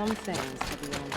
some things to the owner.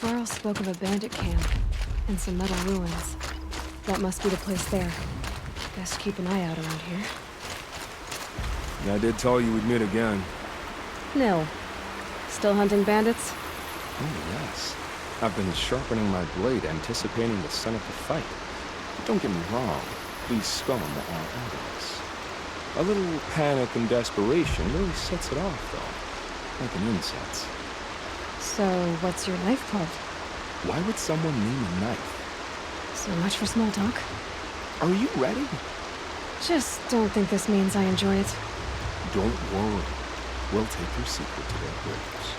Varl spoke of a bandit camp and some metal ruins. That must be the place there. Best keep an eye out around here. Yeah, I did tell you we'd meet again. Nil. Still hunting bandits? Oh, yes. I've been sharpening my blade, anticipating the son of the fight. But don't get me wrong, these scum are enemies. A little panic and desperation really sets it off, though. Like an insect. So, what's your knife club? Why would someone need a knife? So much for small talk. Are you ready? Just don't think this means I enjoy it. Don't worry. We'll take your secret to their graves.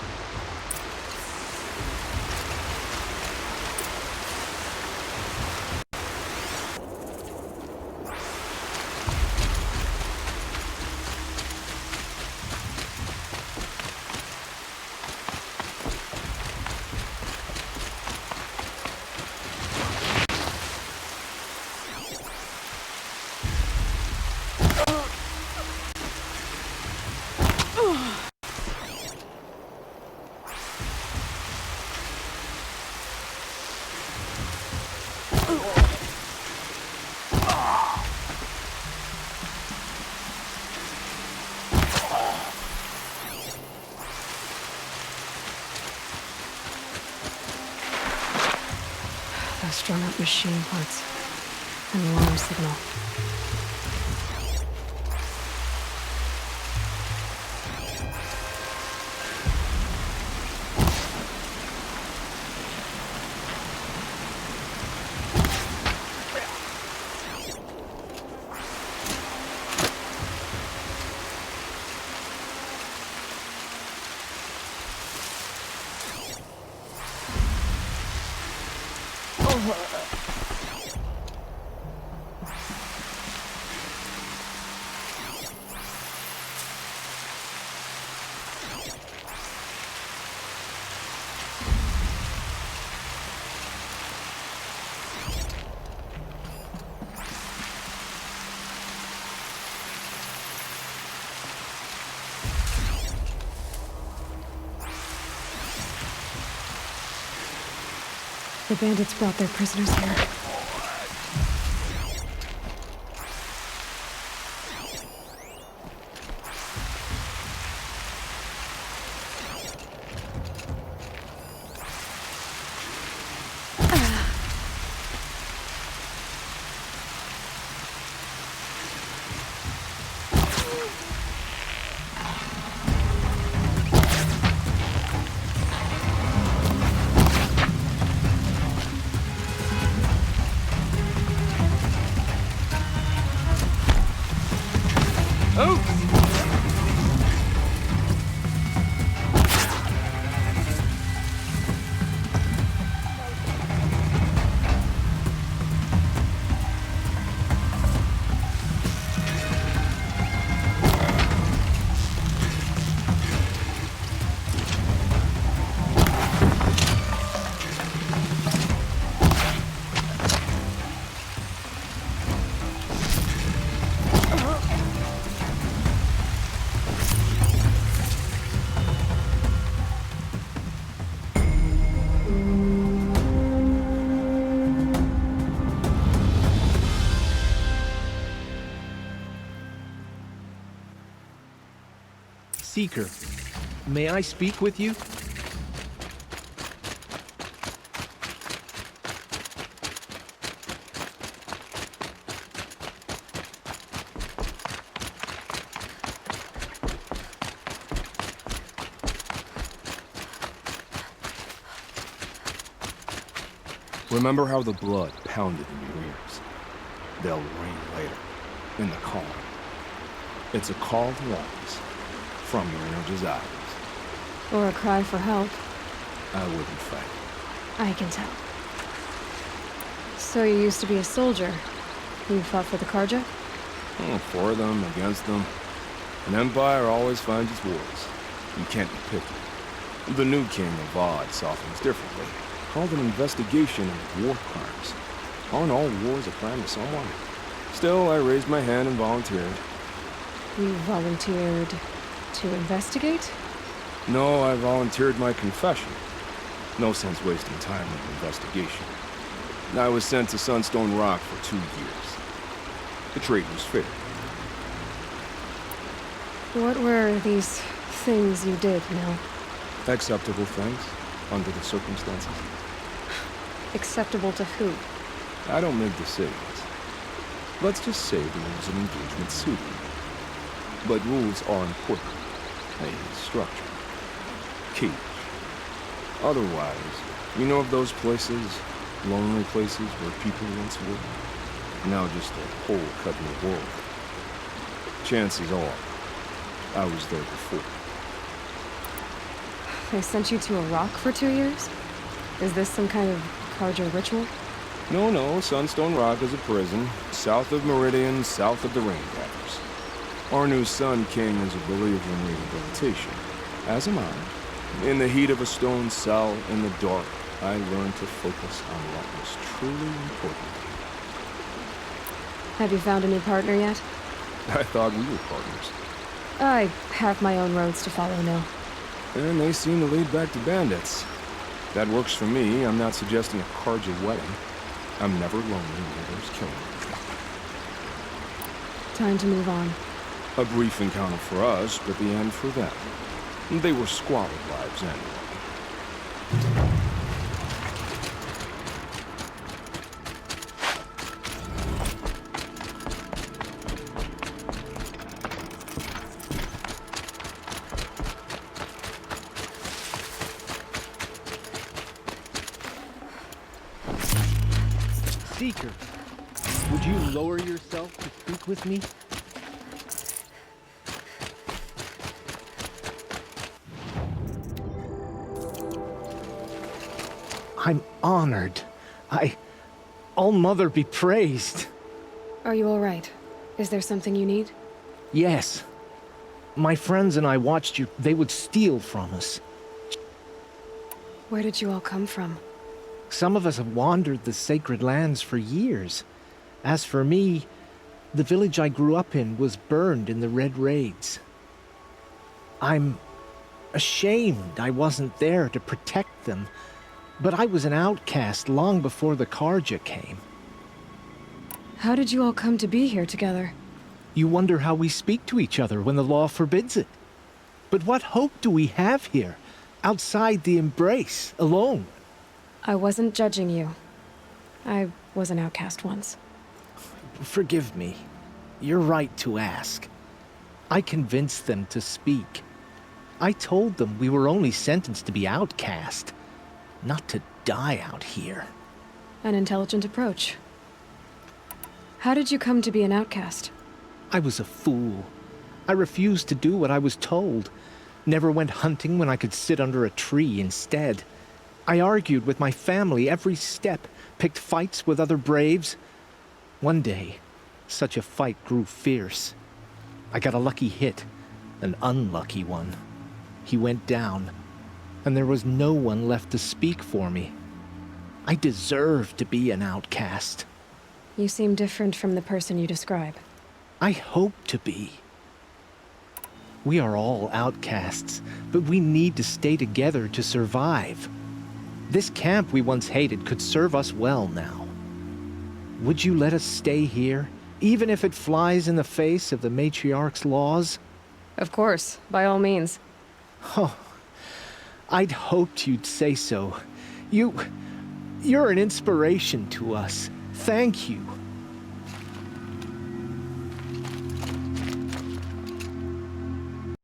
Those strung-up machine parts. An alarm signal. The bandits brought their prisoners here. Seeker, may I speak with you? Remember how the blood pounded in your ears. They'll ring later, in the calm. It's a call to arms, from your inner desires. Or a cry for help. I wouldn't fight. I can tell. So you used to be a soldier. You fought for the Karja? For them, against them. An empire always finds its wars. You can't be picky. The new king of Odd saw things differently. Called an investigation of war crimes. Aren't all wars a crime to someone? Still, I raised my hand and volunteered. You volunteered to investigate? No, I volunteered my confession. No sense wasting time with investigation. I was sent to Sunstone Rock for 2 years. The trade was fair. What were these things you did, Mel? Acceptable things, under the circumstances. Acceptable to who? I don't make decisions. Let's just say the rules of engagement suit me. But rules are important. They need structure. Cage. Otherwise, you know of those places, lonely places where people once were? Now just a hole cut in the world. Chances are, I was there before. They sent you to a rock for 2 years? Is this some kind of Karja ritual? No, Sunstone Rock is a prison, south of Meridian, south of the Raingathers. Our new Sun King is a believer in rehabilitation, as am I. In the heat of a stone cell, in the dark, I learned to focus on what was truly important. Have you found a new partner yet? I thought we were partners. I have my own roads to follow now. And they seem to lead back to bandits. That works for me. I'm not suggesting a Karja wedding. I'm never lonely where there's killing. Time to move on. A brief encounter for us, but the end for them. They were squalid lives anyway. Seeker, would you lower yourself to speak with me? I'm honored. All-Mother be praised. Are you all right? Is there something you need? Yes. My friends and I watched you. They would steal from us. Where did you all come from? Some of us have wandered the sacred lands for years. As for me, the village I grew up in was burned in the Red Raids. I'm ashamed I wasn't there to protect them, but I was an outcast long before the Karja came. How did you all come to be here together? You wonder how we speak to each other when the law forbids it. But what hope do we have here, outside the embrace, alone? I wasn't judging you. I was an outcast once. Forgive me. You're right to ask. I convinced them to speak. I told them we were only sentenced to be outcast, not to die out here. An intelligent approach. How did you come to be an outcast? I was a fool. I refused to do what I was told. Never went hunting when I could sit under a tree instead. I argued with my family every step, picked fights with other braves. One day, such a fight grew fierce. I got a lucky hit, an unlucky one. He went down, and there was no one left to speak for me. I deserved to be an outcast. You seem different from the person you describe. I hope to be. We are all outcasts, but we need to stay together to survive. This camp we once hated could serve us well now. Would you let us stay here, even if it flies in the face of the matriarch's laws? Of course, by all means. Oh, I'd hoped you'd say so. You're an inspiration to us. Thank you.